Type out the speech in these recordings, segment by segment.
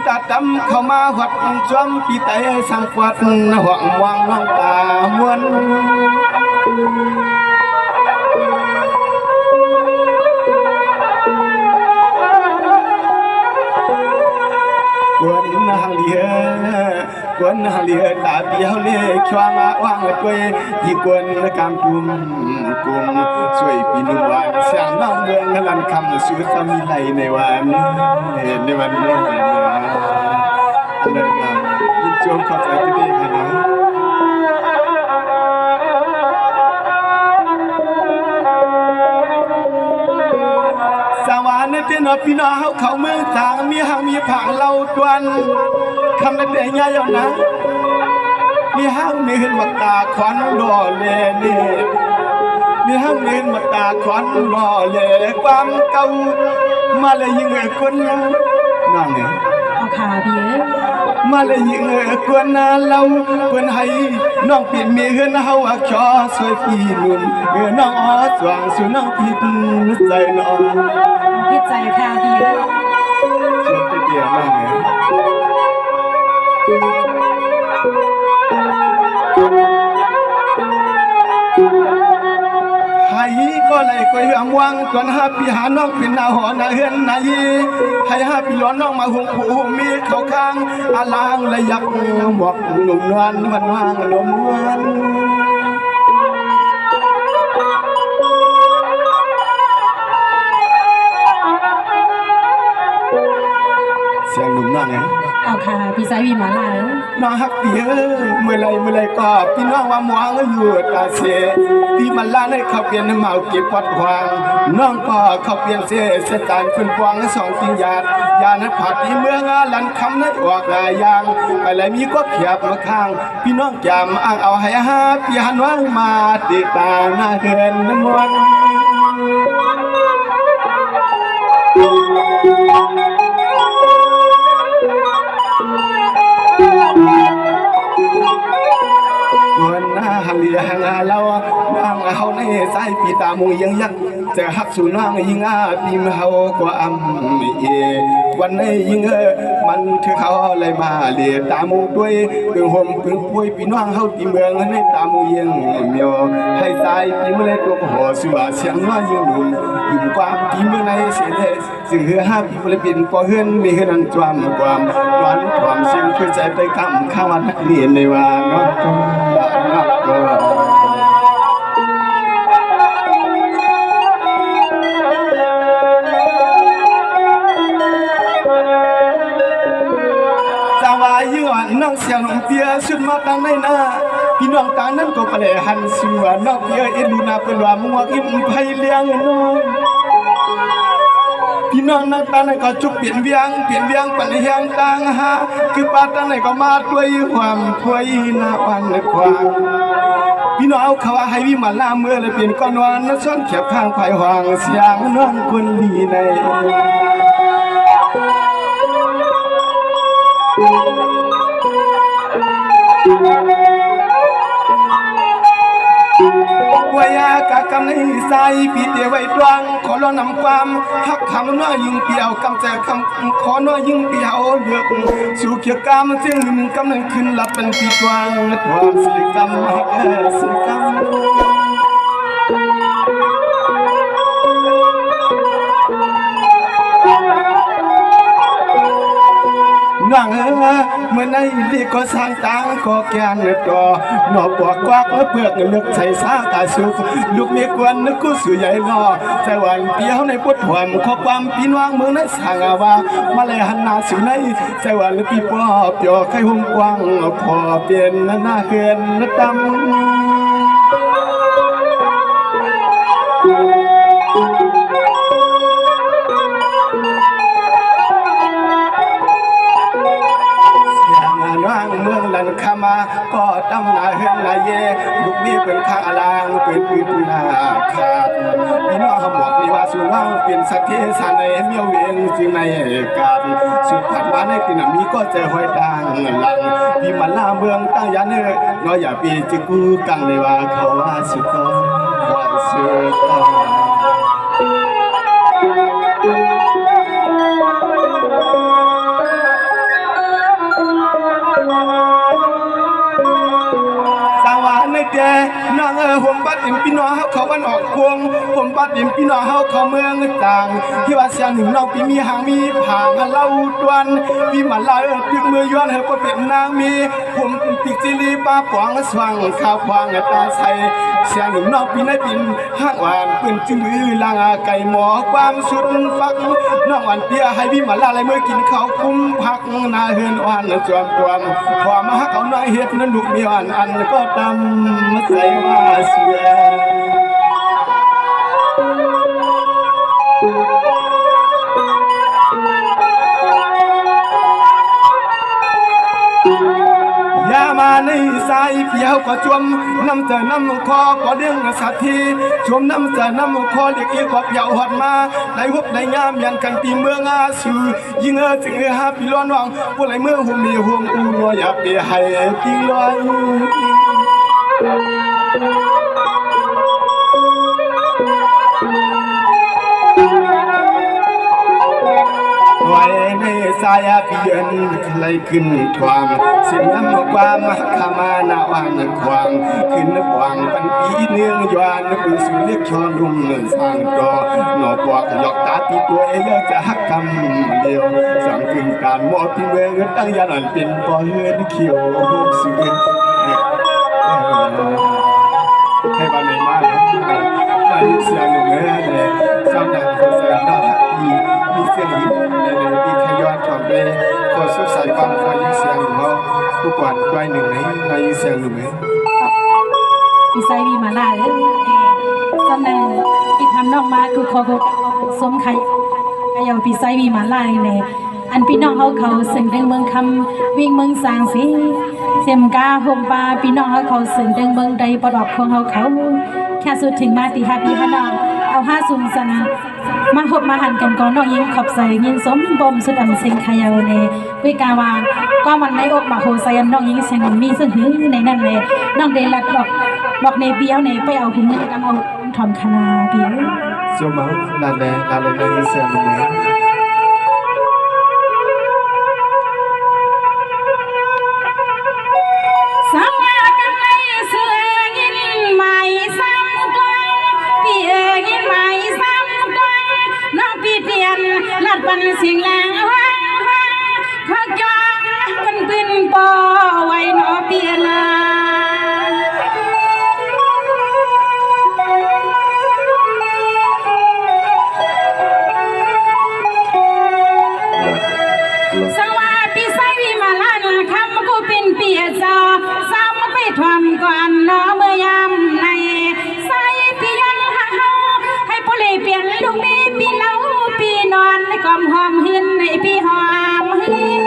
ตาดำเข้ามาหัดจวมปีไตสังควัดห่วงวังน้องตามวนกวนนาเลียกวนนาเลียตาเปียวเล่ชวงว่างกวยยี่กวนกำกุมช่วยปีนุ่มวันเสียงน้องเมืองลันคำสุดสมิไลในวันนี้เลยนะยิ่งชมเข้าใจที่ดีกันนะสวรรค์เนี่ยเป็นพี่น้องเขาเมืองทางมีผังเราตวนคำนั้นเดียร์ยาวนะมีห้างมีหินมาตาขวัญรอเลนี่มีห้างมีหินมาตาขวัญรอเลความเก่ามาเลยยิงคนนั่นไงเอาขาเบี้ยมาเลยยิงคนนั้นเราคนให้น้องปิดมีเฮือนเฮาอักชอสวยปีนุ่มน้องอ้อสว่างสุน้องปิดใจน้องพิจัยขาเบี้ยสวยเดียวนั่นไงให้ก็เลยก็ยามวังก่อนหาพี่หาน้องเป็นนาหอนาเฮือนนายให้หาพี่ย้อนน้องมาหุงผูมีเขาข้างอาลางและยักหมวกหนุ่มนวลมันว่างลมวันเสียงหนุ่มนั่งไงเอาค่ะพี่สายวีมาแล้วน้องฮักเดียเมื่อไรก็พี่น้องว่ามองอยู่ตาเสพี่มันล้านให้เขาเปลี่ยนเมาเก็บวัดวางน้องก็เขาเปลี่ยนเสจานคนกวางสองติงยานัดผัดที่เมืองลันคำนัดออกลายยางอะไรมีก็เขียบมาข้างพี่น้องจำอ้างเอาให้หาพี่หันว่างมาติดตาหน้าเฮือนน้ำมันวันหน้าหันเลียหังเรานางเฮาในสายปีตามุงยังยักจะหักสู่นางยิงปีมเฮากว่าเอวันนี้ยิงมันถือเขาเลยมาเลียตามุด้วยเพิ่งห่มเพิ่งป่วยปีน้องเฮาตีเมืองในตามุยังเมียวให้ตายปีเมื่อไรตัวหัวสัวเสียงน้อยยิ่งหนุ่มอยู่ความปีเมื่อไรเสียเลยซึ่งห้าปีเปลี่ยนพอเฮือนมีเฮือนจวมความร้อนความเสียงเพื่อใจไปคำข้าวันนักเรียนในว่าน้องน้องเสียงเปียสุดมาตั้งในหน้าพี่น้องตานั้นก็เปล่หันสัวน้องเปียอิลูนาเป็นว่ามัวอิ่มไผ่เลี้ยงน้องพี่น้องนักตาในก็จุกเปลี่ยนเวียงปันเฮียงต่างหาคือปาตาในก็มาด้วยความถวยหน้าวันความพี่น้องเอาเขาให้วิมาลาเมื่อเลยเปลี่ยนก้อนวันนั้นซ่อนเขียบข้างไผ่หวางเสียงน้องคนดีในวายากะกำในใส่ปีเดียวไว้ดวงขอรอนำความทักคำน้อยยิ่งเปียวกำใจคำขอน้อยยิ่งเปียวเลือกสู่เขียกามเสียงหนึ่งกำลังขึ้นหลับเป็นปีดวงความสิกรรมสิกรรมนั่งเมื่อในลีก็สร้างตังก็แกนก็หนอปวกควักเพื่อเลือกใส่สาตาสุกลูกเมียกวนนึกกู้สู่ใหญ่นอใจวันเปียวในพุทธหวมข้อความปีนวางเมืองในสางว่ามาเลยหันนาสู่ในใจวันปีปอบเปียวไข่หุ่มกว้างพอเปลี่ยนหน้าเฮือนดำเมืองลันคามาก็ตำนาเฮือนนาเยลูกนี้เป็นข้างอลางเป็นปืนนาขาดพี่น้องเขาบอกนี่ว่าสุว่างเป็นสักเทศในเมียวเวียงจึงในการสุดผัดมาในปีนามีก็เจอหอยดังหลังพี่มาล่าเมืองตั้งยันน้อยอย่าปีจึงกูกังเลยว่าเขาว่าสุดก็ว่าสุด น้องเขาวันออกพวงผมปัดดิมพี่น้องเขาเมืองต่างที่ว่าเสียงหนึ่งน้องพี่มีหางมีผางเล่าดวนพี่มาลาตึกมือย้อนเฮก็เป็นนางมีผมติกจิลีป้าปวงสว่างข้าวควางตาใสเสียงหนึ่งน้องพี่ในปินห้างหวานปืนจึงมือลางไก่หมอความสุดฟักน้องวันเปียให้พี่มาลาอะไรเมื่อกินข้าวคุ้มพักนาเฮือนอ่อนจวมตวมความมาเขาน้อยเฮ็ดนั้นลูกมีอ่อนอันก็ตำใส่ว่าเสียยามาในสายเพียวก็จวมน้ำเจอน้ำคอก็เด้งสักทีชมน้ำเจอน้ำคอเด็กอีกก็เพียวหอดมาได้หุบได้งามยันกันตีเมืองอาสูยิ่งถึงหาพี่ล้อนวังผู้ไหลเมื่อหุ่มมีหุ่มอูรอยากเดียให้กินลอยไว้ในสายพี่ยันใครขึ้นทวงสิ่งน้ำความขมานาวังควางขึ้นกวางปันปีเนื่องยวนปืนสุเล็กชอนรุ่มเงินสร้างดอหนอปวกหยอกตาตีตัวเองจะหักคำเดียวสั่งขึ้นการมอที่เมืองตั้งยันเป็นปอเฮือนเขียวสุดให้บ้านไหนมาได้เสียงหนุ่มแม่เลยสาวดังคนแสดงน่าหักดีมีเสียงยิ้มในปีขย้อนถอดเลยขอสุขสายความคอยยิงเสียงหนุ่มเขาทุกวันด้วยหนึ่งในเสียงหนุ่มแม่พี่ไซบีมาลาสำนักพี่ทำน้องมาคือขอสมไข่ยาวพี่ไซบีมาลาเนี่ยอันพี่น้องเขาสึงเดิงเมืองคำวิ่งเมืองสางสีเสียมกาห่มปลาพี่น้องเขาสึงเดิงเมืองใดประดอกของเขาแค่สุดถึงมาตีฮาพี่ฮาน้องเอาห้าซุ่มสนะมาหบมาหันกันก่อนน้องยิงขอบใส่ยิงสมบ่มสุดอันเซ็งขยาวเนวิกาวาก็มันในอกมาโหใส่น้องยิงเสียงมีซึ่งหื้อในนั่นเลยน้องเดลัดบอกในเบี้ยวในไปเอาหุ่นเงินกำเอาทอมคณาเบี้ยวโซมาลาเลในเสียงหนุ่มแม่ปันเสียงแรงขอจอกันปืนปอไว้นอเปียลาสวัสดีไซบีมาลาคำกูเป็นเปียจอซ้ำไปทวมก่อนน้อเมื่อยามในไซพี่ยังหักให้ผู้เลยเปลี่ยนลูกมีปีเล่าปีนอนในกอมหอมหินในพี่หอมหิน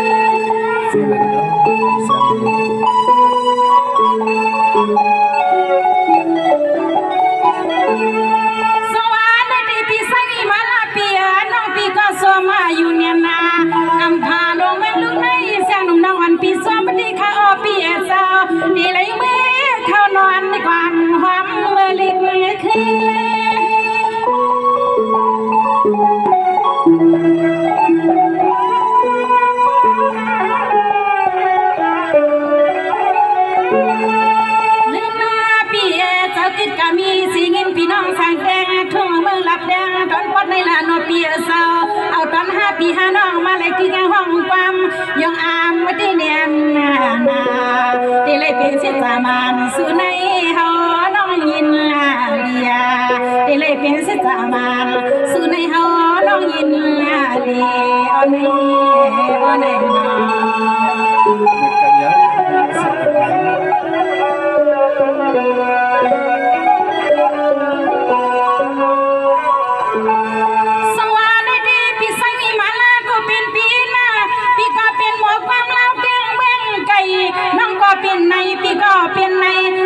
สวัสดีพี่ไซบีมาลาเปียน้องพี่ก็สวมมาอยู่เนี่ยนากำพาลงแม่ลูกในเสียงหนุ่มน้องวันพี่สวมปฏิข้าอเปียเจ้าดีเลยเมื่อเข้านอนในความหอมเมื่อลิบเมื่อคืนมีสิเงินพี่น้องสั่งแดงทุ่งเมืองหลับแดงตอนปัดในลานเปียเศร้าเอาตอน5 ปี5น้องมาเลยกินห้องความยังอามไม่ได้เนียนนาที่เลยเป็นเสียสามานสู่ในเฮาน้องยินเลียที่เลยเป็นเสียสามานสู่ในเฮาน้องยินเลียอันนี้เป็นในพี่ก็เป็นใน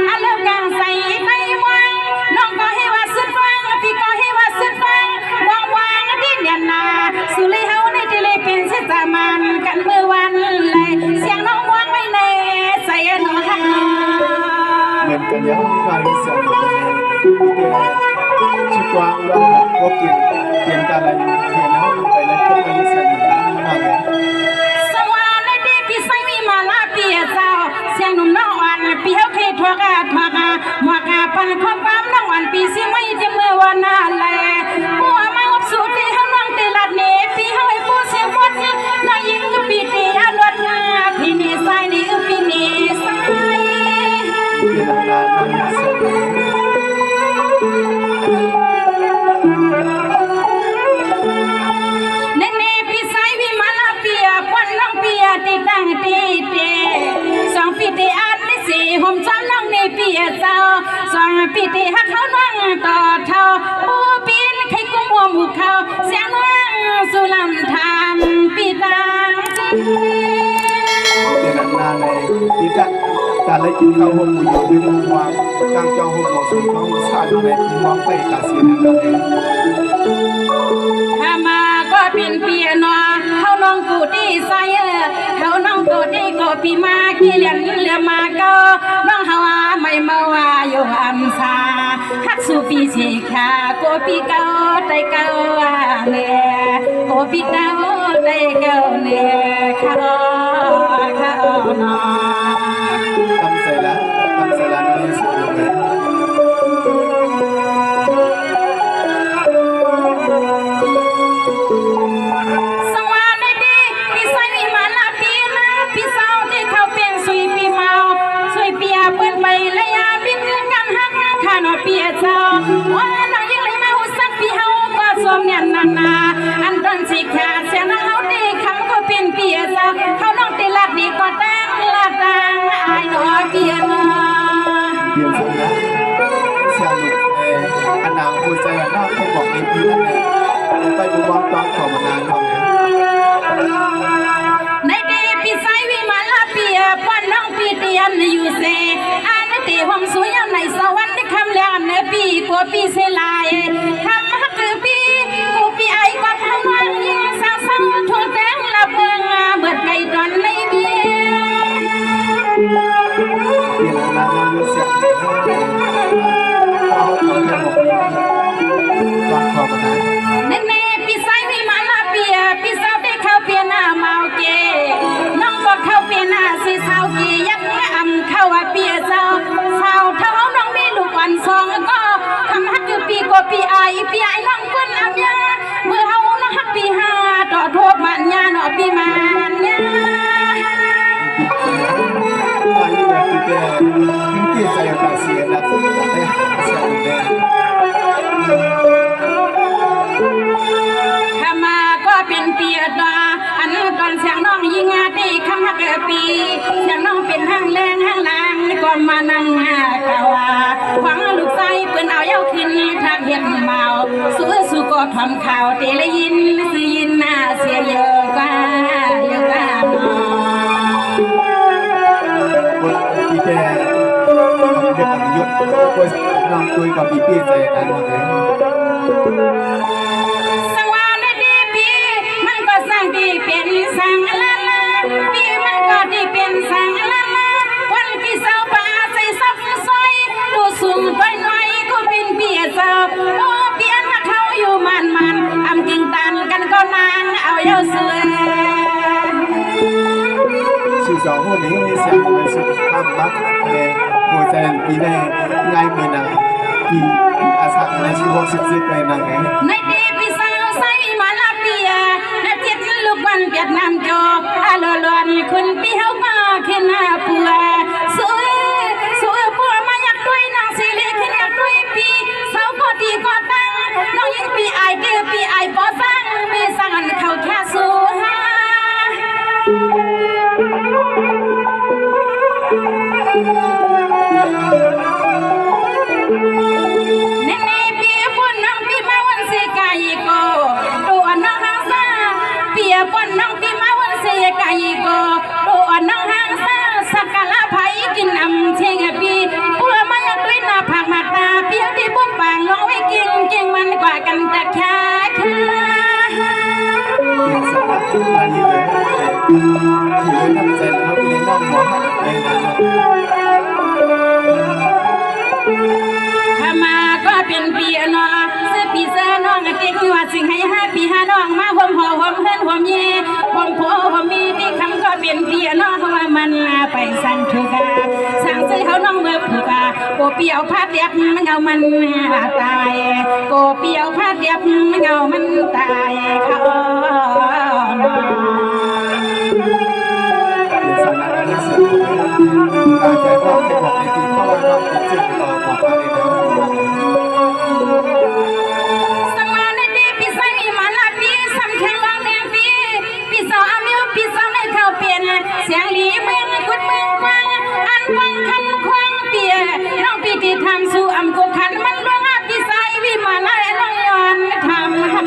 อันเลิกกางใส่ไปวางน้องก็ให้ว่าสุดฟังพี่ก็ให้ว่าสุดฟังวางที่เนียนนาสุริเฮาในที่เลยเป็นเสจามันกันเมื่อวันเลยเสียงน้องวางไว้ในใส่น้องหักเหมือนกันยังมาเสียงเหมือนกันชิกวางร้องแบบก็กินเปลี่ยนอะไรเขียนเอาไปแล้วก็มาเสียงเหมือนกันสวัสดีพี่ไซมีมาลาเปียเจ้าเสียงหนุ่มน้องวันปีเฮาเคยทวกาหมวกาปันความน้องวันปี ติดอ่ะการเลยกินข้าวห่มอยู่ด้วยน้ำวางกลางจองห่มหมอกสุดท้องชาติในปีมองไปกาเสียนั่นเองถ้ามาก็เป็นเปียนอเขาน้องกูดีใส่เขาน้องกูดีก็ปีมาขี้เลียนเลือมาก็น้องเฮาไม่มาว่าอยู่อันซาฮักสู่ปีชีขาโกปีเก่าใจเก่าเนี่ยโกปีเก่าใจเก่าเนี่ยข้าวนอทำเสร็จแล้วนี่สุดเลยเปียเจ้าว่าน้องยิ่งเลยมาอุสักปีเฮาก็สมเนี่ยนาอันตอนสิขาเสียน้องเฮาดีคำก็เป็นเปียเจ้าเขาน้องตีลักดีก็ตั้งละตังอายน้อยเปียนาเปียสุดนะสนุกอันนางผู้ใจนอกเขาบอกในปีนั้นไปบุวางตอนขอมานานทำในเดปีไซวิมาลาเปียป้อนน้องปีเตียนอยู่เซตีห้องสวยในสวรรค์คำเลี้ยงในปีกัวปีเสลายคำฮักคือปีกูปีไอก็ทำวันยิ่งสาวสาวทุ่งแตงละเบิงเบิดไก่ตอนในเบียเสียงเอาทำแค่บอกวางขอบมาเน่ปีไซวิมาลาเปียปีสาวได้เข้าเปียหน้าเมาเกน้องบอกเข้าเปียหน้าสิสาวกียักอ่ำเข้าว่าเปียเจ้าสาวเท้าน้องมีลูกวันสองก็คำฮักคือปีก็ปีไอน้องคนอ่ำยาเมื่อเฮาน้องฮักปีห้าต่อโทษมันยาเนาะปีมันยาวันนี้แบบที่เป็นที่ใจกับเสียนะได้เสียงแดงถ้ามาก็เป็นเปียดาอันตอนเสียงน้องยิงตีคำฮักปีเสียงน้องเป็นห้างแรงห้างลางก่อนมานั่งกะว่าหวังลูกไส้เปิ้นเอาเย้าขึ้นทักเห็นเมาสู้ก็ทำข่าวเตละยินซื้อยินหน้าเสียเยอะกว่าปีแก่เด็กอายุก็น้องคุยกับปีเปียใจนั้นเลยสังวาในดีปีมันก็สร้างดีเป็นสังละละปีมันก็ดีเป็นสังละละวันปีเสาป่าใส่ซับซอยดูสูงไปหน่อยก็เป็นเปียเจ้าโอ้เปียนักเขาอยู่มันอำกิ่งตันกันก็นางเอาเย้าเสือสื่อสารพวกนี้มีเสียงเป็นสุดตามบักเลยหัวใจปีแน่ง่ายเหมือนนะปีอาสาในชีวิตสิบไปนั่งไงในดีปีสาวใส่มาลาเปียและเจ็ดลูกวันเปียดน้ำจออาลอนคุณปีเฮามาขึ้นหน้าปัวสวยปัวมาอยากด้วยนางสิริขึ้นอยากด้วยปีสาวก็ดีก็ตั้งน้องยิ่งปีไอเดียปีไอปอสั่งมีสั่งเขาแค่สู้ฮะเน่ปีปุ่นน้องปีมาวันสิกายโกตัวน้องหางซาเปียปุ่นน้องปีมาวันสิกายโกตัวน้องหางซาสักกะละไผกินน้ำเชงปีปัวมาอยากด้วยหน้าผากมาตาเปียที่ปุ่มปางน้องไว้กิงมันกว่ากันแต่แค่คือน้ำใจเขาเป็นน้ำหัวหักไปนะถ้ามาก็เป็นปีนอซื้อปีเสื้อน้องเก่งว่าสิ่งให้5 ปี5น้องมาห่มห่อห่มเฮินห่มเย่ห่มโผห่มมีที่คำก็เป็นปีนอว่ามันไปสั่งถูกาสั่งซื้อเขาน้องเมื่อผูกาโกเปียวผ้าเดียบมันเงามันตายโกเปียวผ้าเดียบมันเงามันตายเขาการใจพ่อให้บอกในปีพ่อว่าเราเป็นสิ่งต่อบอกมาเลยนะสังวาในดีปีไซมาลาปีสำแข็งร้องแดงปีปีสาวอามิวปีสาวในเข้าเปลี่ยนเสียงหลีเมืองกุดเมืองกว้างอันฟังคำควงเปียน้องปีที่ทำสู่อำกุขันมันร้องปีไซวิมาลาน้องย้อนทำฮัก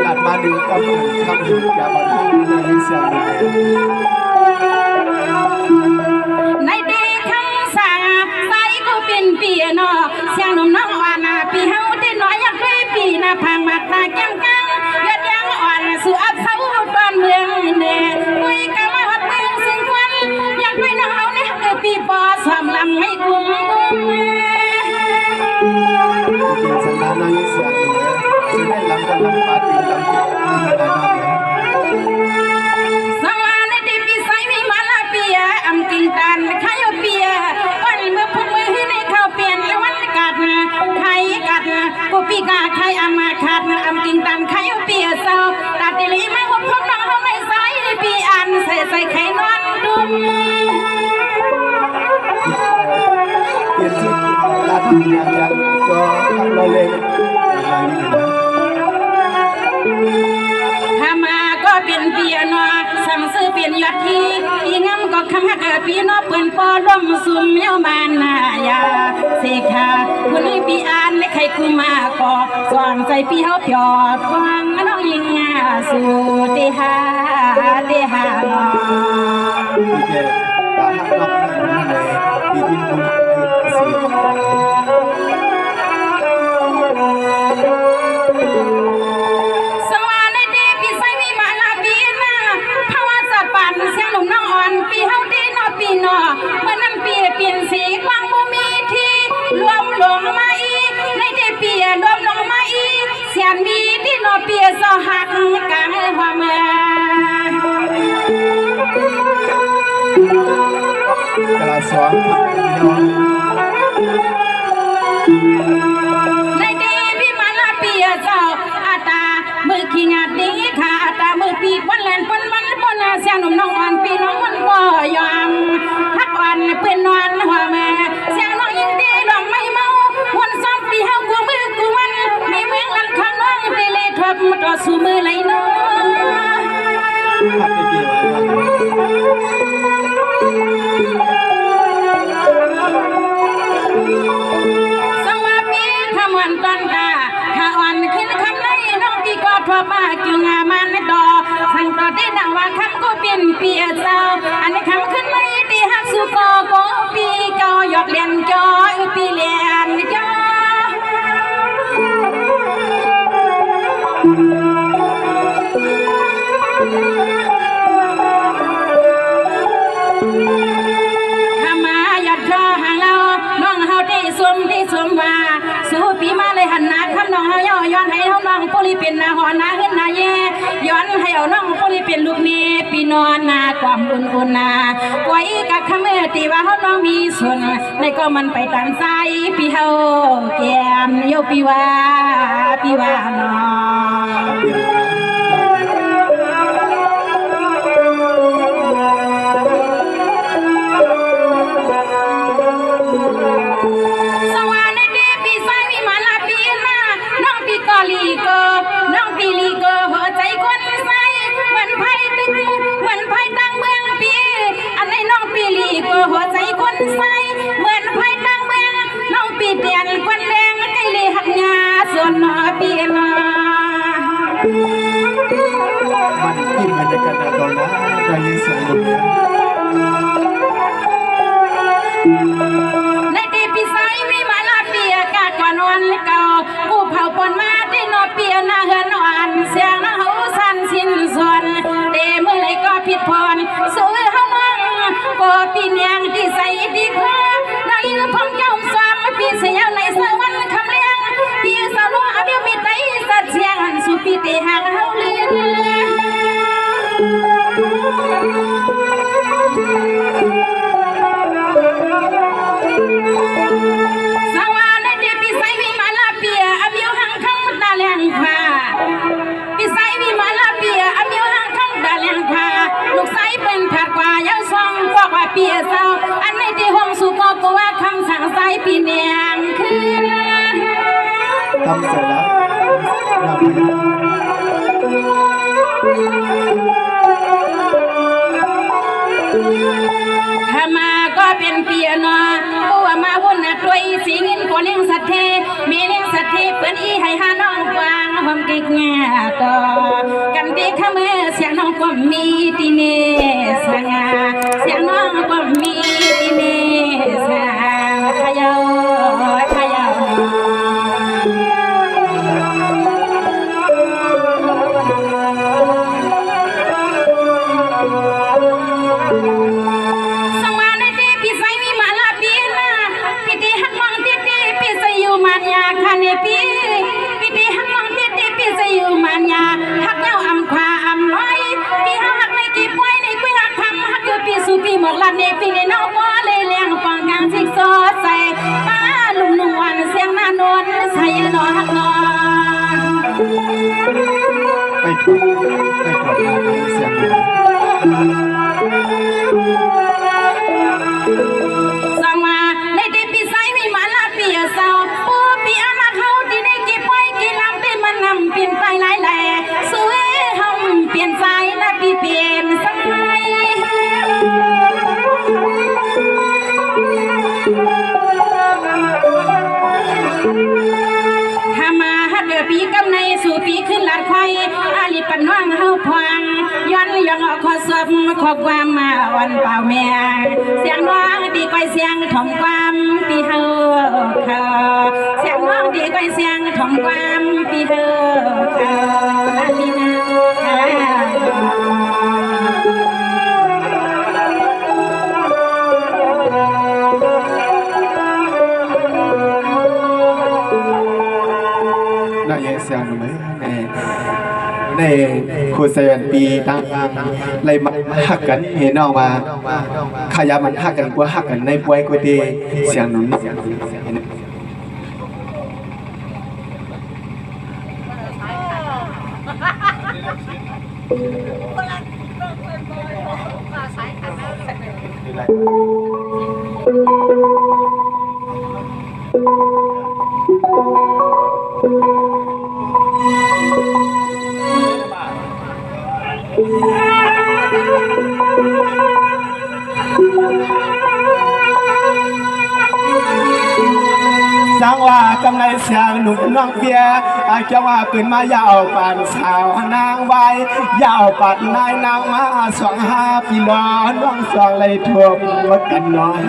ตัดมาดู ำหันคำหินยาบันทึกในเสียงในดีทั้งสั่งใส่กูเป็นปีนอเสียงหนุ่มน้องอ่อนปีเฮาได้น้อยอยากด้วยปีนาพังมากตาแก้มกังยอดยังอ่อนสู่อับเสาตอนเมืองเน่คุยกันมาหัดเมืองสิ่งวันอยากด้วยน้องเฮาเนี่ยปีปอสวมลำไม่กุ้งสังนานายเสียงสิได้ลำกันลำปาติลำที่มีนานานสวรรค์ที่ปีไซมีมาลาเปียอำกิงตันขายเปียวันเมื่อพุ่งมือในข้าวเปลี่ยนวันกัดไข่กัดกูปีกาไข่อามาขาดอำกิงตันขายเปียเศร้าตัดติลีมาหุบพุ่งน้องเขาไม่ใส่ปีอันใส่ไข่นอนดุมเปลี่ยนชื่อลาทีอยากจะก็ทำเราเลยอะไรนี่นะถ้ามาก็เป็นเปียนอสั่งซื้อเปลี่ยนยอดที่ปีงำก็คำหักปีนอเปื่อนปอร่มซุ่มเย้าบานนายาเสกาคุณให้ปีอ่านและใครกูมาก็สว่างใจปีเฮาเปียดฟังน้องยิงสู่เตหาลอปีเกตาหักนอกนั่นเลยปีที่คุณสีสวรรค์ดีปีไซมีมาลาปีนะภาวะสัตว์ป่าเสียงหนุ่มน้องอ่อนปีเฮาดีนอปีนอเมื่อนั้นปีเปลี่ยนสีกว้างบ่มีที่รวมลงมาอีในเดปีรวมลงมาอีเสียนมีที่นอปีสอหักกลางหัวเมืองกระสอนในเดปีมาลาปีเจ้าอาตามือขี้งาดีค่ะอาตามือปีวันแลนปนมันปนเสียงหนุ่มน้องอ่อนปีน้องมันบ่ยอมฮักอ่อนเปื้อนนอนหัวแม่เสียงน้องยิงดีดอกไม่เมาวันซ้อมปีเฮากูมือกูมันในเมืองลันข้างน้องเตเลทับมาต่อสู้มือไหลน้องพักดีๆสวัสดีขมวนตันตาข้าอ่อนขึ้นคำไหนน้องพี่ก็ทั่วมากิ่งงามันดอสั่งต่อได้ดังว่าคำก็เปลี่ยนเปียเจ้าอันนี้คำขึ้นไม่ตีหักสู่ก็ปีก็หยอกเลียนจอยปีเลียนจอว่าสู้ปีมาเลยหันหน้าคำน้องเฮาย้อนให้เฮาน้องปุริเป็นนาหอนาขึ้นนาเย่ย้อนให้เอาน้องปุริเป็นลูกเมปีนอนนาความอุ่นๆนาไว้กับคำตีว่าเฮาน้องมีส่วนในก็มันไปตามใจปีเฮาแก้มโยปีว่าน้องน้องปีลีโกหัวใจคนใส่เหมือนไผ่ตึงเหมือนไผ่ตั้งเมืองปีอันในน้องปีลีโกหัวใจคนใส่เหมือนไผ่ตั้งเมืองน้องปีเตียนควันแดงใกล้เลยหักงาส่วนน้อปีนามันกินบรรยากาศตอนนั้นได้ยินเสียงลมในตีปีไซมีมาลาเปียกาดก่อนวันเก่ากูเผาปนมาที่นอเปียนาเฮือนนอนเสียงน้าหูสั่นสิ้นส่วนเดเมื่อไรก็ผิดพรสู้เฮามังก็ปีเนียงที่ใส่ดีกว่าน้อยพร้อมเจ้าสามปีเสียในสวรรค์คำเลี้ยงปีสาวอเดียวมีใจสัตเสียงสุปีเตหางเฮาเลี้ยงสวรรค์เดปีไซมีมาลาเปียอมิวหังคำตาเลียงค่ะปีไซมีมาลาเปียอมิวหังคำตาเลียงค่ะลูกไซเป็นผัดกว่าเย้าซองบอกว่าเปียเศร้าอันในที่ห้องสุกก็ว่าคำสั่งไซปีเนียงคือทำเสร็จแล้วถ้ามาก็เป็นเปียนอผู้ว่ามาวุ่นนะด้วยสิงินกว่าเลี้ยงสัตว์เทมีเลี้ยงสัตว์เทเปิดอีให้หาน้องกวางความกิ๊กแง่ต่อกัน มีติเนสงาเสียงน้องก็มีติเนสงาขยาวขยาวสังวาในตีปีไซมีมาลาปีนะปีตีหักมองตีตีปีไซอยู่มันยาคันในปีปีตีหักมองตีตีปีไซอยู่มันยาหักเย้าอำควาอำลอยปีหักในกี่ป่วยในกุยหักคำหักอยู่ปีสุปีหมอกลัดในปีในนอกบ่เลยเลี้ยงปองกลางซิกซอใส่ป้าลุงนุ่งวันเสียงนานนใส่นอหักนอไปถูกเสียงสังว่าในตีปีไซมีมาลาปีเศร้าปูปีอามาเขาที่ในกี่ป่วยกี่ลำเต็มมันนำเปลี่ยนไปหลายแหล่สวยห้องเปลี่ยนใจและปีเปลี่ยนสมัยถ้ามาฮัดเดือปีกำในสู่ปีขึ้นหลัดควายอาลีปันน้องเฮาพวงย้อนยังออกขอสบขอความมาวันเปล่าแม่เสียงน้องดีกว่าเสียงถมความปีเฮาเขาเสียงน้องดีกว่าเสียงถมความปีเฮาเขานาทีนาน่าเยเสียงไหมในโคเซนปีต่างๆเลยมาหักกันเห็นออกมาขยามันหักกันกว่าหักกันในป่วยกว่าดีเสียงหนุนสังว่ากำไรเสียงหนุ่มน้องเบียอาจจะว่าเป็นมายาวปานสาวนางไว้ยาวปานนายนางมา25 ปีล้อน้องสองเลยทวมกันน้อย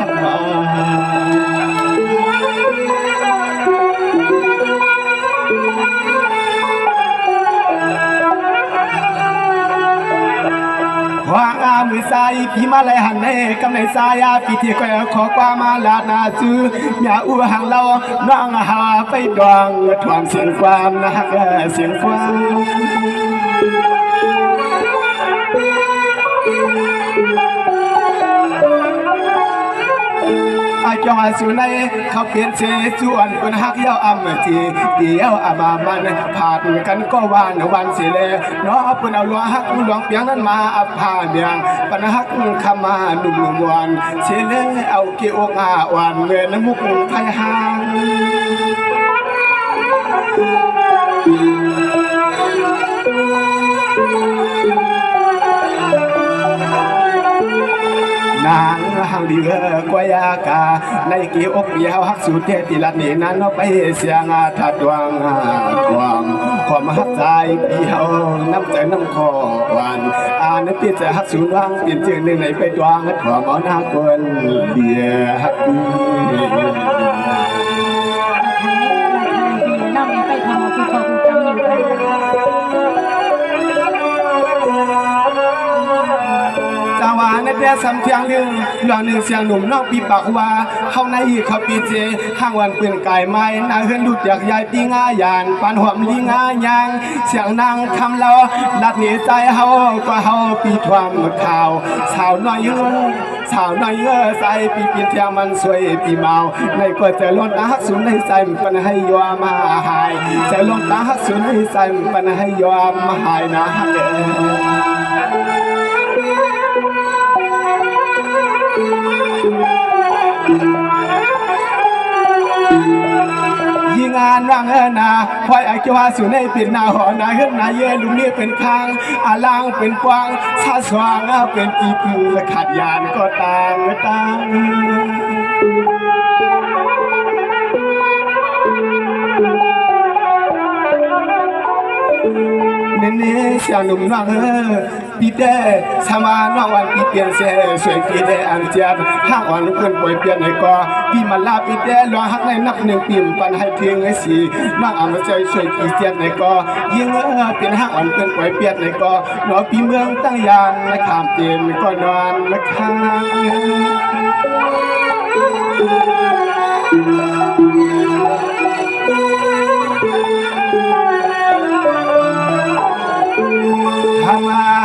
ว่ามือสายพี่มาเลยหันเน่กำในสายพี่ที่ก็ขอความมาลาดนาซื้ออย่าอู้ห่างเราน้องหาไปดวงทวงเสียงความนะฮะเสียงความอาจอยสุนัยเขาเปลี่ยนเสส่วนคนฮักเย้าอำทีเดียวอามามันผ่านกันก็วันเสียเลยเนาะปุ่นเอาหลวงฮักหลวงเปียงนั้นมาอับผ่านเดียงปัญฮักคำมาหนุ่มวันเสียเลยเอาเกี่ยววันเงินมุกไทยหางนางหางดีกว่ายากาในกี่อกเดียวฮักสุดเทติลัดนี่นั้นเอาไปเสียงถัดดวงความฮักใจพี่เฮาน้ำใจน้ำคอวันในปีจะฮักสุดวางเปลี่ยนชื่อหนึ่งในไปดวงความเอาหน้าคนเดียฮักน้องไปทำคือเขาจำอยู่ค่ะจาวาในเดือนสำเทียงหนึ่งหลังหนึ่งเสียงหนุ่มนอกปีปากว่าเขาในเขาปีเจห้างวันเปลี่ยนกายไม้นาเฮือนดุดอยากยายปีง่ายานปานหอมลีง่ายางเสียงนางคำเราลัดหนีใจเฮาก็เฮาปีทวามข่าวสาวน้อยสาวน้อยใส่ปีเปลี่ยนเทียมันสวยปีเมาในก็จะล้นตาฮักสุนในใจมันให้ยอมมาหายจะล้นตาฮักสุนในใจมันให้ยอมมาหายนะยิงานรังนาคอยอาเกวาสุในเป็นนาหอนาเฮือนนาเยลุมนี่เป็นค้างอาลางเป็นกวางชาสว่างเป็นปีปูขาดยานก็ต่างเน้นเสียงหนุ่มน้อง ปีเดสมาน้องวันปีเปลี่ยนเสียสวยปีเดอันเจียห้างอ่อนเพื่อนป่วยเปลี่ยนในกอปีมาลาปีเดรอฮักในนักหนึ่งปีมปันให้เพียงไอ้สีน้องอามาใจสวยปีเจียในกอยิ่งเป็นห้างอ่อนเพื่อนป่วยเปลี่ยนในกอหนอปีเมืองตั้งยานและขามเตียนก็นอนและค้าง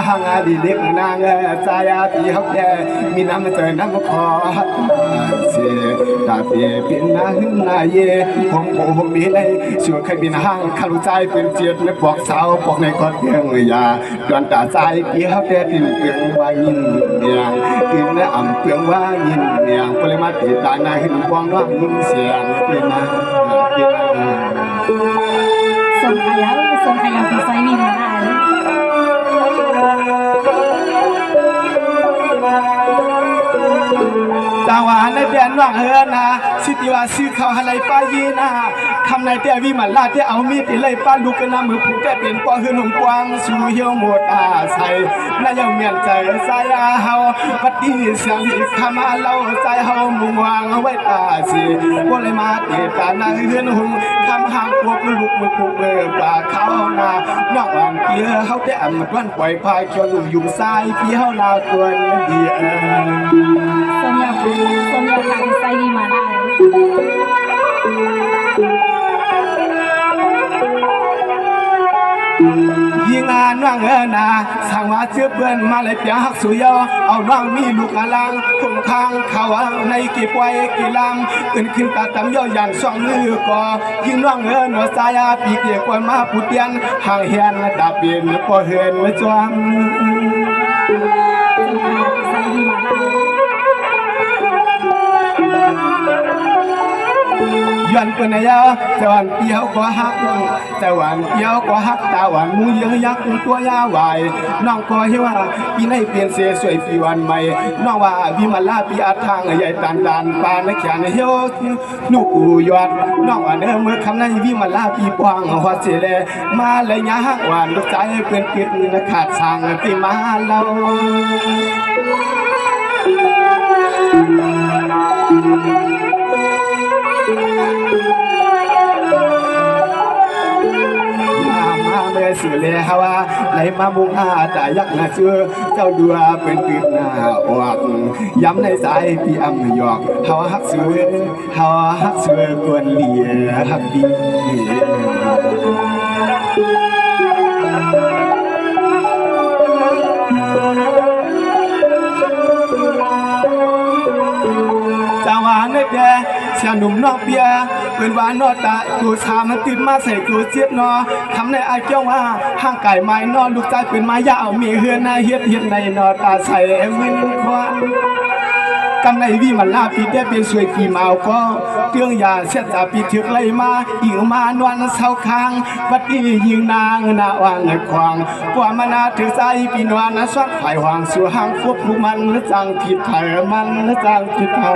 หางาดีเล็กนางสายาปีเขาแก่มีน้ำเจอน้ำคอเสียตาเปียเป็นนาหึ่งนาเย่ผมโผมมีในส่วนเคยบินห้างขาลุใจเป็นเจียดในปอกสาวปอกในกอดเพียงยาดวนตาใจปีเขาแก่ติ่มเปียงว่ายินเนียงติ่มในอ่ำเปียงว่ายินเนียงปริมาติตาหน้าหึ่งฟองน้องยินเสียงเป็นนาส่งขยะปีไซบีมาได้จังหวะในเดือนว่างเฮือนะสิติว่าซื้อเขาอะไรป้ายีนะคำในเดียวิมันลาที่เอามีดเลยป้าลูกกันน้ำมือผูกแต่เป็นป้อหือหนุ่มกวางสู่เหี่ยวหมดใส่น่ายังเมียนใจสายเฮาวัดดีเสียงที่คำมาเล่าใจเฮามุ่งวางไว้ตาสิบ่เลยมาเตะตาหน้าเฮือนหุ่งคำห่างพวกลูกมือผูกเบอร์ปลาเขานานอกวันเกียเฮาแต่อ่ำวันปล่อยพายเขียวลุ่มยุ่งทรายพี่เฮาลาควรดีส่งยาปีไซบีมาได้ยิงงานว่างนาสั่งว่าเชื่อเพื่อนมาเลยเปียหักสุยอเอาน้องมีลูกอาลังคงค้างเขาในกี่ปวยกี่ลำขึ้นตาตำย่อยันส่องมือก่อยิงน้องหนอสายาปีเกี่ยวกับมาปุเตียนห่างเฮียนดาบเบียนพอเหินจวมไซบีมาได้ย้อนเปิ้นยาจวันเปียวก็ฮักจวันเปียวก็ฮักตาหวานมูเยอะยักตัวยาวายน้องก็เฮว่าปีในเปลี่ยนเสียสวยปีวันใหม่น้องว่าวิมาลาปีอาทางใหญ่ตันปานแขนเฮียวนุกูยอดน้องว่าเด้อเมื่อคำในวิมาลาปีปวางฮอดเสแลมาเลยยาฮักหวานลูกใจเปิ้นปิดขาดสั่งปีมาเล่าเมื่อสุเลฮาวาไหลมามุงอาตายักนาเชื่อเจ้าดัวเป็นปิดหน้าออกย้ำในสายพี่อำหยอกฮาวฮักเสือกวนเหลียฮักดีจังหวะนึกแย่เสียหนุ่มนอกเบียเป็นวานนอตาตัวชามันติดมาใส่ตัวเจี๊ยบนอคำในอาเจ้าว่าห้างไก่ไม้นอลูกใจเป็นไม้ยาวมีเฮือนในเฮ็ดในนอตาใส่วินควันกำในวิมันลาปีได้เป็นสวยปีเมาก็เตื้องยาเสียตาปีถึกเลยมาอิงมานวลเศร้าค้างวัดดียิงนางนาวางในควางกว่ามานาถือใจปีนวลสวัดไผ่หวางสู่ห้างควบลูกมันจังผิดไผ่มันจังผิดไผ่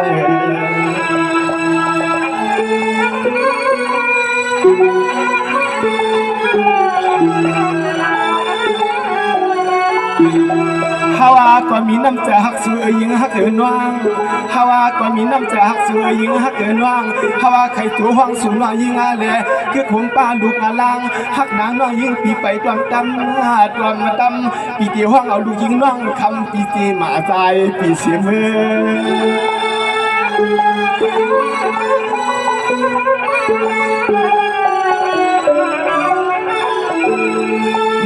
ฮาวาก็มีน้ำใจฮักสวยยิงฮักเกินว่างฮาวาก็มีน้ำใจฮักสวยยิงฮักเกินว่างฮาวาไข่ตัวห้องสูงน้อยยิงอาแลคือคงป้าลูกอาลังฮักนางน้อยยิงปีไปตวมตำปีเดียวห้องเอาลูกยิงน้องคำปีเจมาใจปีเสียมือ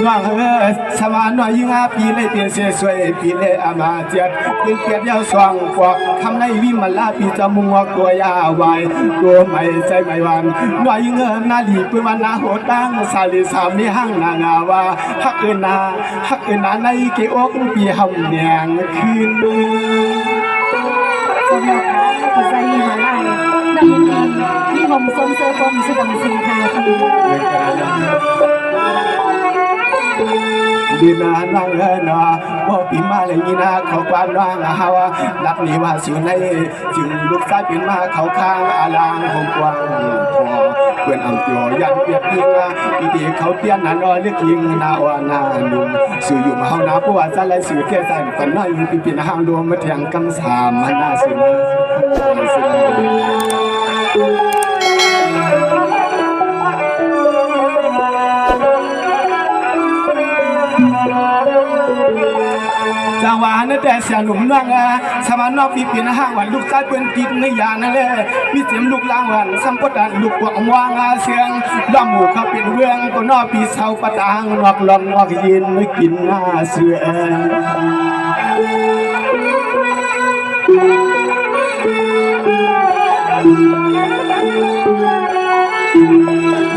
น้องสมานน้อยยิ่งปีเลยเปลี่ยนเสียสวยปีเลยอามาเจ็ดเป็นเกียรติยาวสว่างกว่าคำในวิมลาปีจมุงตัวยาวายตัวไม่ใจไม่วันน้อยยิ่งนาดีเป็นวันนาโหดังสาลีสามีห้างนางาวาฮักเอินาในเกอกปีหำแดงคืนสมแล้วค่ะภาษาอีมาลายน้ำยินดีมีผมสมเสริมผมสุดงสินค้าดีนาน้องนาบ่ปีมาเลยนี่นาเขากวานน้องเฮาลับนี้ว่าสู่ในจึงลูกชายเป็นมาเขาข้างอาลางคงกว้างพอ เปื่อนอำเปียวยันเปียกยิงปีดีเขาเตี้ยนานอยเลือกยิงนาว่านาลุงสื่ออยู่มาเฮานาผู้ว่าจะไล่สื่อเที่ยใส่ปันน้อยปีปีนาห้างรวมมาแทงกำสามมาหน้าสื่อจังหวะนั้นแต่เสียหนุ่มนั่งสมานอกปีปีนห้างวันลูกชายเป็นกินในยานั่นแหละมีเสียงลูกลางวันสัมปทานลูกหวังวางเสียงล้อมหมู่เขาเป็นเรื่องก็นอกปีเสาปะตางนอกลมนอกยินไม่กินหน้าเสือ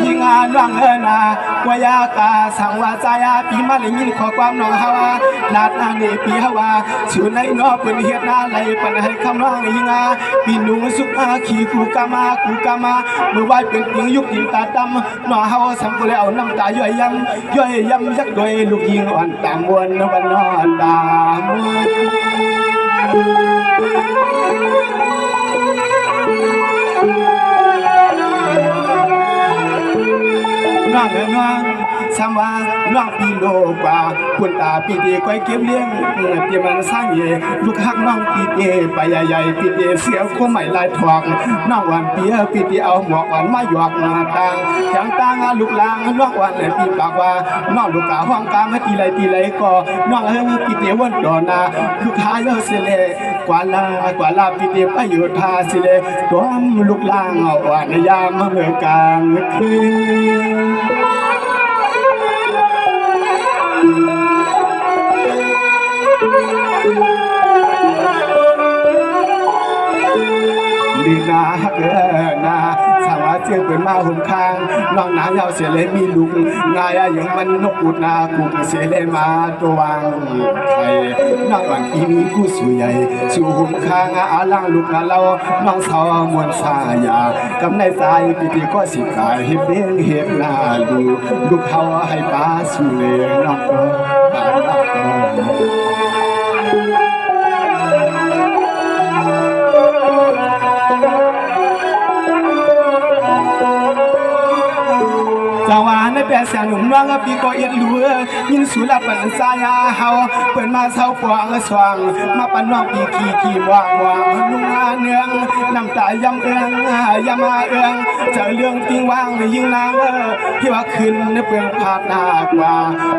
ยิงน้องนาวายากาสังวาจายาปีมาเลยยินขอความน้องฮาวาลาดนาเนปีฮาวาสู่ในนอเป็นเฮ็ดนาไหลปันให้คำน้องยิงปีนุ่งสุขาขี่กูกามาเมื่อวายเป็นปิงยุคยิงตาดำน้องฮาวสัมกุเลเอาน้ำตาย่อยยำยักด้วยลูกยิงอ่อนตามวนวันนอนตามน้องสามว่าน้องปีโลกว่าคุณตาปีเดก้อยเก็บเลี้ยงเตรียมมันสร้างเยลูกฮักน้องปีเดไปใหญ่ปีเดเสียวก็ไม่ลายทองน้องวันปีปีเดเอาหมอกวันมาหยอกหน้าต่างอย่างต่างลูกลางน้องวันปีปากว่าน้องลูกกาห้องกลางตีไรก็น้องปีเดวันดอนาลูกหายเสียเลยกว่าลาปีเดไปอยู่ท่าสิเลยตัวลูกลางเอาวันยามเมื่อกลางคืนลีนาฮักนาสาวเจียงเป็นมาหุ่มข้างน้องนายาวเสียเลยมีลุงงายอย่างมันนกอุดนากุกเสียเลยมาตัววางไข่น้องวันปีมีผู้สวยใหญ่สู่หุ่มข้างอาลังลูกนาเราน้องสาวมวลสายากำในสายปีติก็สิกายเฮ็ดเลี้ยงเฮ็ดนาลูกเขาให้ป้าสู่เลยน้องก็ป้าน้องก็จังหวะนั้นเป็นเสียงหนุ่มน้องปีก็เอียดลัวยินสุรปันสายาเฮาเปิดมาเศร้าปวงสว่างมาปันน้องปีขี่วางนุ่งเนืองน้ำตายำเอืองยำมาเอืองเจอเรื่องจริงวางยิ่งนางที่ว่าขึ้นเปลืองผาดหน้ากว่า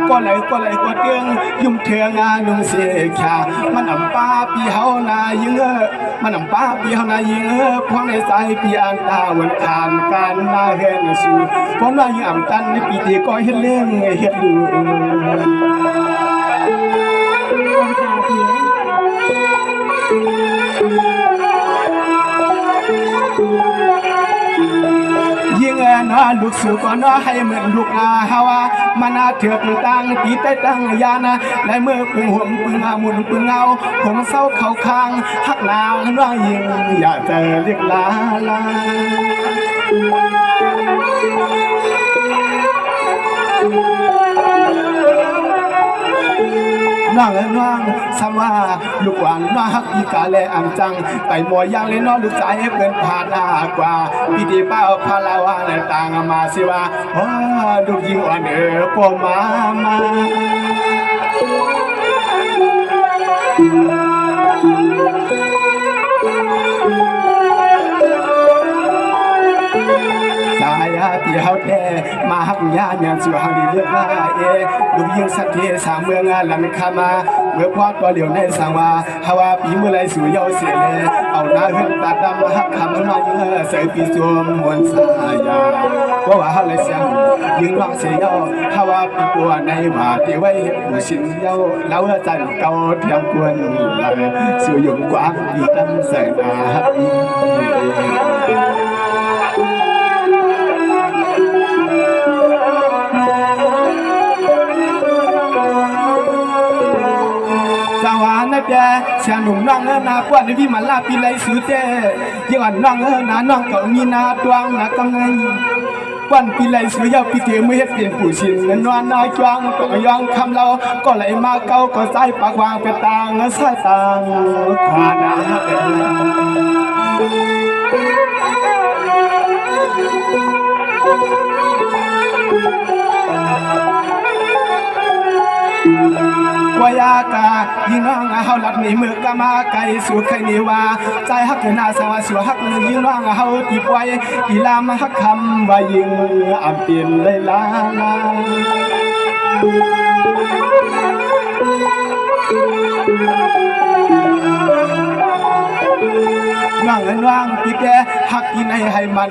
ก็เลยก็เตืองยุ่มเถื่องนุ่งเสียขามันอ่ำป้าปีเฮานายิงมันอ่ำป้าปีเฮานายิงพวงในสายปีอ่างตาวันขานการนาเฮนสูพวงนายิงอ่ำตันในปีที่ก็เฮ็ดเรื่องเฮ็ดดูยิ่งน้าลูกสู่ก็น้าให้เหมือนลูกอาฮาวามานาเถือกตังปีใต้ตั้งยานะและเมื่อปึงห่มปึงอามุนปึงเงาผมเศร้าเข่าคางหักนางน้ายิ่งอย่าเจอเรียกลาน้องสามว่าลูกหวานน้าฮักอีกาและอังจังไปมัวยังเลยน้องลูกใจเกินผ่านกว่าปีดีเป้าพาลาวาในต่างมาสิว่าลูกยิงอ่อนปอมาสายที่เฮาแท้มาฮักยาเมียนสู่เฮาดีเลือกว่าลูกยิงสักทีสามเมืองลันคามาเมื่อพอตัวเหลียวในสังว่าฮาวาปีเมื่อไรสู่เยาเสียเลยเอาหน้าขึ้นตาดำฮักคำน้อยใส่ปีสวมมวลสายาว่าเฮาเลยเสียงยิงร้องเสียเยาฮาวาปีตัวในว่าที่ไว้ผู้สินเยาแล้วจันเก่าเทียมกวนสู่ยงกว้างดีตั้งแสงอาฮักจังหวะนั้นแกเสียงหนุ่มน้องนาควันวิมาลาปีไรสุเตยังอันน้องนาน้องก็มีนาตวงนากังไงวันปีไรสุยาวปีเทียมไม่เห็นเปลี่ยนผู้ชินนวลนาจวงก็ยองคำเราก็ไหลมาเก่าก็ใส่ปากวางเป็นต่างใส่ต่างขวานาเ วายากายิงน้องเฮาหลัดในมือกะมาไกสู่ใครนี่ว่าใจฮักนาสวาสิวฮักยิงน้องเฮาติบไว้อีลามฮักคำว่ายิงอำเปลี่ยนเลยลาน้องเงินว่างพี่แกหักกินให้มัน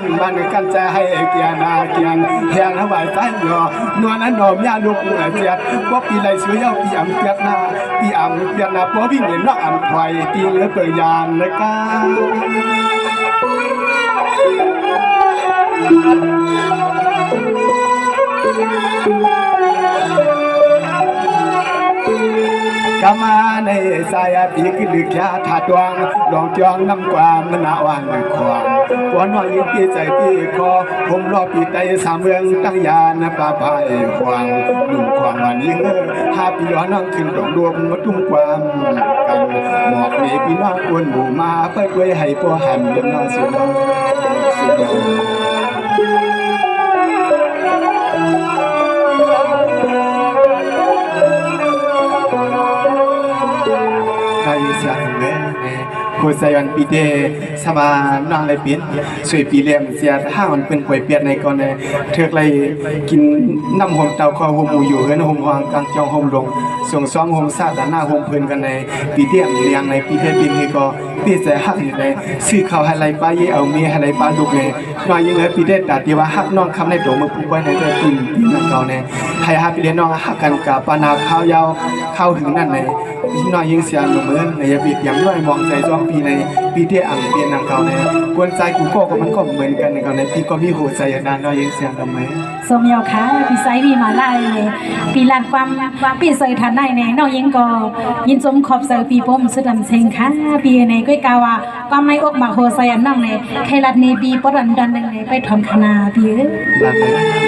กันใจให้เกียนาเกียงแหงหวายใจหยอนวลนั้นนอมยาลูกเจียดว่าปีไรสวยเอาพี่อ่ำเปียกหน้าพี่อ่ำเปียกหน้าเพราะพี่เหม็นนอกอ่ำไฟตีเหลือเปยานเลยกามาในสายปีกลึกยาถาดวงลองจองน้ำความมันอาวันความหัวน้อยยิ่งปีใจปีคอผมรอปีใจสามเมืองตั้งยานป่าพายควางหนุ่มความวันยิ่งหาปีย้อนน้องขึ้นดอกดวงมาตุ้มความกันหมอกในพี่น้องกวนหมู่มาเปิดไว้ให้พวกหันเดินน้องสุดเสียงเว้ยผู้ใส่วันปีเดสมานางเลยปิดสวยปีเลี้ยมเสียห้ามันเป็นป่วยเปียดในก่อนเลยเถือกเลยกินน้ำหอมเตาคอหอมหมูอยู่เฮือนหอมหวางกลางจองหอมลงส่งซ้อมหอมซาแต่หน้าหอมเพลินกันในปีเดียมเลี้ยงในปีเดบินนี่ก็ปีใจหักอยู่ในซื้อข้าวให้ไรป้าเย่เอาเมียให้ไรป้าลูกเลยน้อยยิ่งเลยปีเดตัดที่ว่าหักน้องคำในโดมือผู้ไว้ในเดือนปีนั่นเก่าในให้หักปีเดน้องหักกันกับปานาข้าวยาวเข้าถึงนั่นในน้อยยิ่งเสียงเหมือนในยาบิดอย่างน้อยมองใจจ้องปีในปีที่อ่างเปลี่ยนนางเก่าในกวนใจกูก็มันก็เหมือนกันในเก่าในปีก็มีหัวใจนานน้อยยิ่งเสียงทำไมสมยาวค่ะปีไซบีมาไล่เลยปีลานความปีเสยทันได้ในน้อยยิ่งก็ยินสมขอบเสยปีป้มสุดดำเชงค่ะปีในก้อยกาว่าความในอกมาหัวใจอันน้องในใครรัดในปีปรันดันในไปทำคณาปี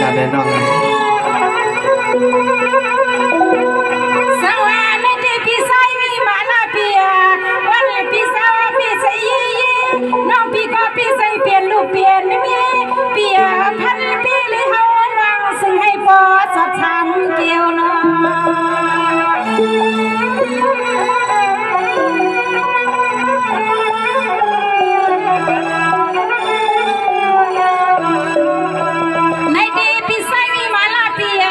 ลาในน้องน้องพี่ก็พี่ใส่เปลี่ยนลูกเปลี่ยนเมียเปลี่ยนพันปีเลยเฮาวังซึ่งให้ปอสดช้ำเกี่ยวน้องในดีพี่ใส่มีมาลาเปีย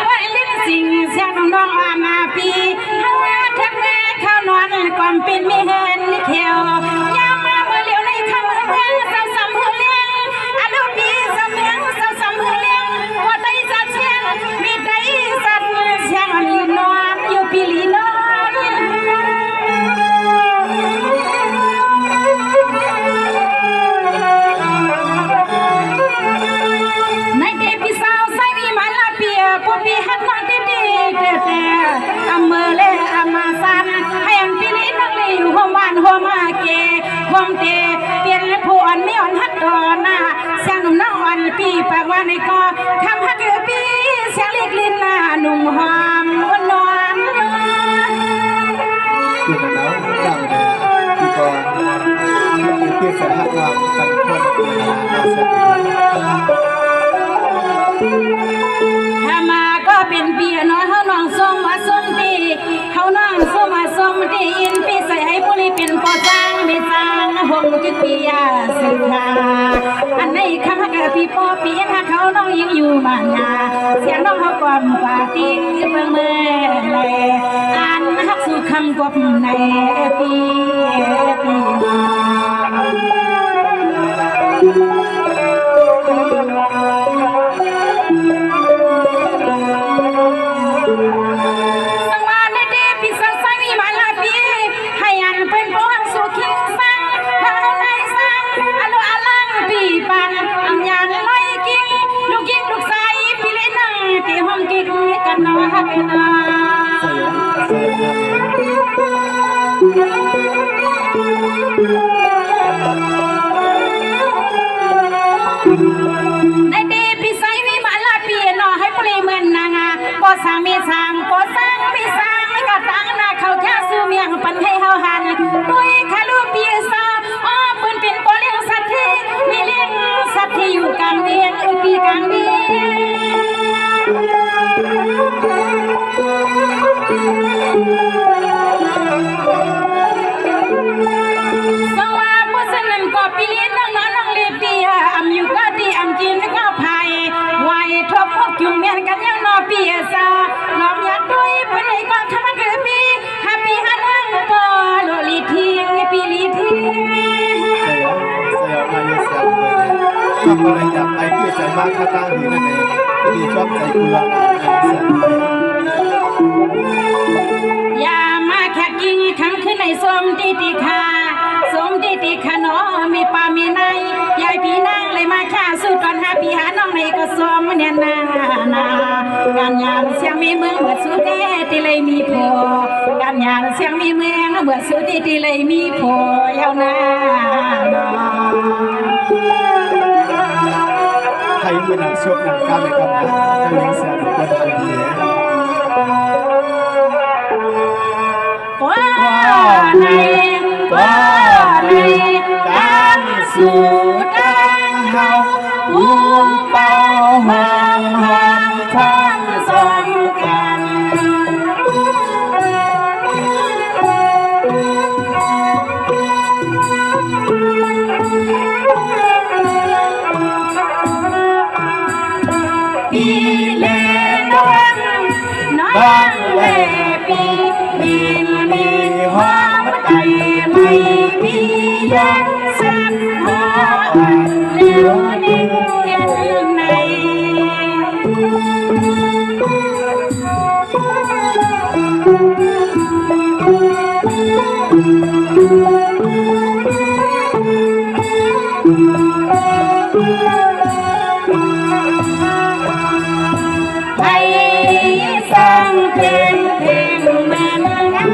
ว่าลิ้นสิ่งเสียงน้องอามาปีเฮาทักแม่ข้าวนอนก่อนเป็นมีเห็นเขียวยามมาเมื่อเลี้ยวในคำเรื่องสาวสำหือเลี้ยงอนุปีสำเนียงสาวสำหือเลี้ยงว่าได้จัดเชียงมีได้สัตว์เชียงลีนอนอยู่ปีลีนอนในเด็กพี่สาวใส่มีมาลาเปียพวกพี่ฮักนอนดีแต่อำเมอเล่อำมาสันให้อันปีลีนักลีอยู่หัวมันหัวมาเกหัวเตเปลี่ยนผู้อ่อนไม่อ่อนฮักดอนน่ะเสียงหนุ่มน้องอ่อนปีปากว่าในคอคำฮักปีเสียงเล็กลิ้นน่ะหนุ่มหอมวันนอนคือมันแล้วดังเลยพี่ก็เปียกใส่ฮักว่ากันคนเวลาเราเสร็จถ้ามาก็เป็นเปียน้อยเฮาน้องส้มมาส้มดีเฮาน้องส้มมาส้มดีอินปีใส่ให้ผู้นี้เป็นปอจ้างไม่จ้างหงจึกปียาสิค่ะอันในคำฮักปีปอปีฮักเขาน้องยังอยู่มางาเสียงน้องเขาก่อมกว่าติ้งเบิ่งเมื่อไรอันฮักสู่คำกบในปีสังวานในเดพิสังสังมีมาลาปีให้อันเป็นผู้หักสู่คิงสังเฮาในสังอโลอลังปีปันอัญญาลอยกิ้งลูกกิ้งลูกใสพี่เล่นนั่งตีห้องกิ้งกันน้อยฮักนาในเดพิสัยวิมาลาปีนอให้ปลีเหมือนนางก็สามีสางก็สร้างมีสร้างไม่กระตังนาเขาแค่ซื้อเมียงปันให้เฮาหันด้วยคาลูปีสาอ้อปืนเป็นปอเลี้ยงสัตว์ที่มีเลี้ยงสัตว์ที่อยู่กลางเวียนปีกลางเวียน ชอบอะไรอยากไปที่ใจมากข้าตั้งดีนั่นเองที่ชอบใจกุหลาบอย่ามาแขกยิงคำขึ้นในสมติติคาสมติติคาโนมีปามีในยายพี่นางเลยมาฆ่าสู้ก่อนหาพี่หาน้องในก็สมเนี่ยนาการยามเสียงมีเมืองเมื่อสุดที่เลยมีพอการยามเสียงมีเมืองเมื่อสุดที่เลยมีพอยาวนาใครเป็นนักชกนักการในกำลังการเลี้ยงเสือหรือว่าทำดีว่าในการสู้กันเฮาผู้เป่าหอมทั้งสองกันปีเลน้องเลปีมีหอมใจไม่มียันสันหอมเลี้ยวนิ่งในให้สร้างเพลงแม่นกัน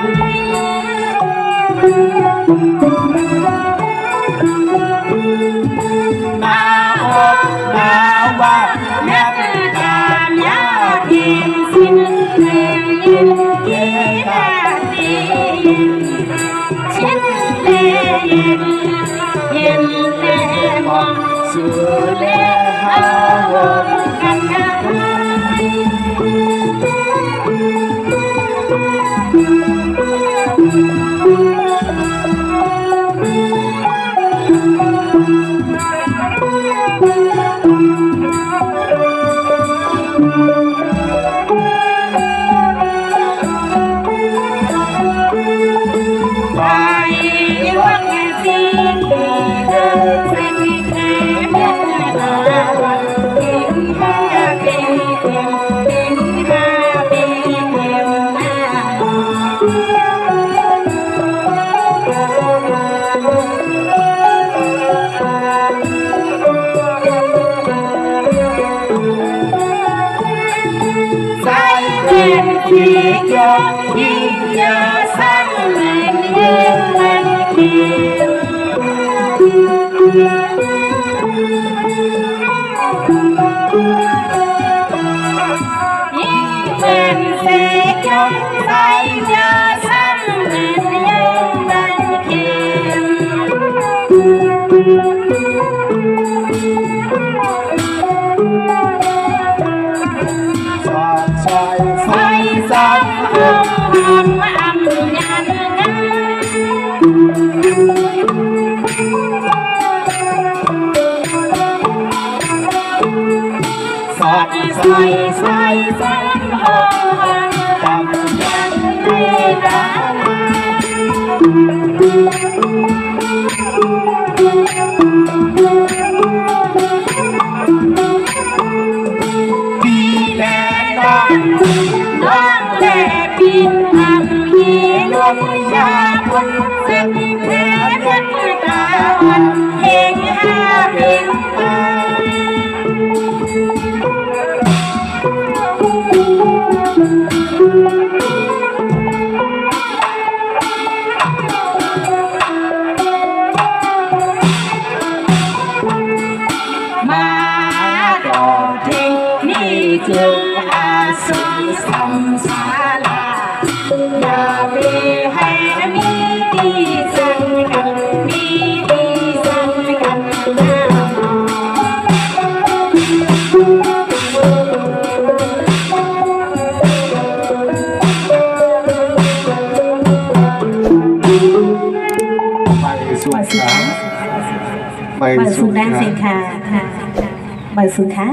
มาอกมาว่าแม่ตามยาพินสิ้นเพลงยินตาดีชิ้นเลเย็นเลมองสู่เลหาวกันยิ่งเยอะสั่งเงินยิ่งมันเขียวยิ่งเป็นเสียงใส่เยอะสั่งเงินยิ่งมันเขียวสังหงอัมยันกันสักใส่สังหงอัมยันกันปีแลน้องเลปีทำยีลมยาพุนเส้นเทนตาวันเองหาเพียงไปมาต่อเทนี่จึงอาสุสัมสาลาอย่าไปให้มีดีสังกันมีดีสังกันนะไม่สุขแดงสิค่ะใบสุขา